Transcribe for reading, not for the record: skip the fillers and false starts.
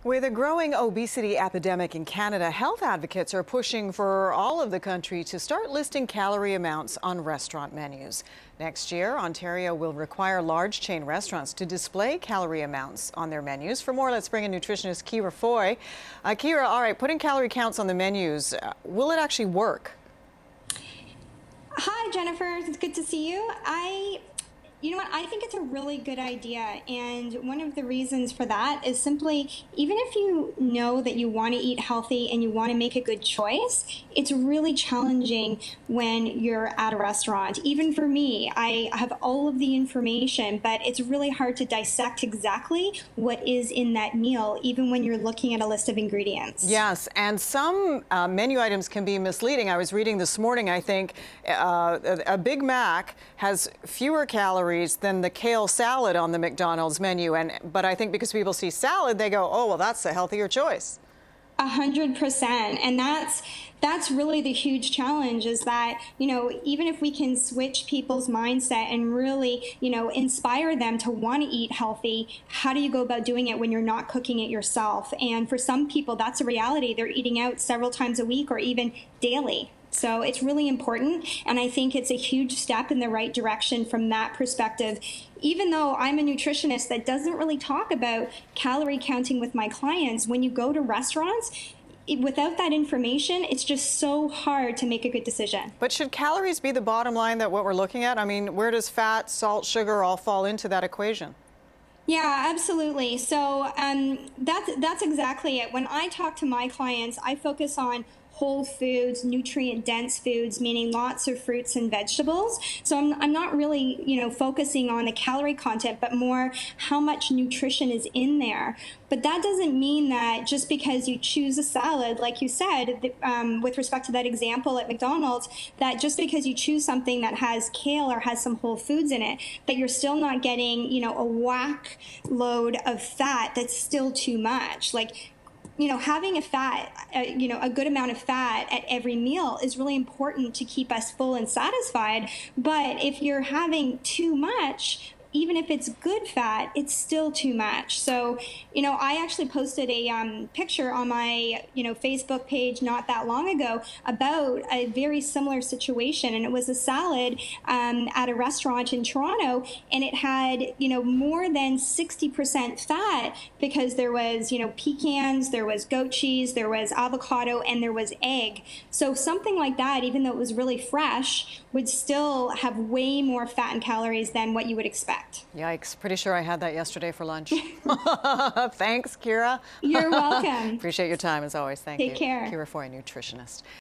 With a growing obesity epidemic in Canada, health advocates are pushing for all of the country to start listing calorie amounts on restaurant menus. Next year, Ontario will require large chain restaurants to display calorie amounts on their menus. For more, let's bring in nutritionist Ciara Foy. Ciara, all right, putting calorie counts on the menus, will it actually work? Hi, Jennifer. It's good to see you. You know what? I think it's a really good idea. And one of the reasons for that is simply, even if you know that you want to eat healthy and you want to make a good choice, it's really challenging when you're at a restaurant. Even for me, I have all of the information, but it's really hard to dissect exactly what is in that meal, even when you're looking at a list of ingredients. Yes, and some menu items can be misleading. I was reading this morning, I think a Big Mac has fewer calories than the kale salad on the McDonald's menu. But I think because people see salad, they go, oh, well, that's a healthier choice. 100%. And that's really the huge challenge, is that, even if we can switch people's mindset and really, inspire them to want to eat healthy, how do you go about doing it when you're not cooking it yourself? And for some people, that's a reality. They're eating out several times a week or even daily. So it's really important, and I think it's a huge step in the right direction from that perspective. Even though I'm a nutritionist that doesn't really talk about calorie counting with my clients, when you go to restaurants, without that information, it's just so hard to make a good decision. But should calories be the bottom line that what we're looking at? I mean, where does fat, salt, sugar all fall into that equation? Yeah, absolutely. So that's exactly it. When I talk to my clients, I focus on whole foods, nutrient-dense foods, meaning lots of fruits and vegetables. So I'm not really, focusing on the calorie content, but more how much nutrition is in there. But that doesn't mean that just because you choose a salad, like you said, with respect to that example at McDonald's, that just because you choose something that has kale or has some whole foods in it, that you're still not getting, a whack load of fat that's still too much. Like, having a good amount of fat at every meal is really important to keep us full and satisfied. But if you're having too much, even if it's good fat, it's still too much. So, I actually posted a picture on my, Facebook page not that long ago about a very similar situation. And it was a salad at a restaurant in Toronto, and it had, more than 60% fat because there was, pecans, there was goat cheese, there was avocado, and there was egg. So something like that, even though it was really fresh, would still have way more fat and calories than what you would expect. Yikes. Pretty sure I had that yesterday for lunch. Thanks, Ciara. You're welcome. Appreciate your time as always. Thank you. Take care. Ciara Foy, nutritionist.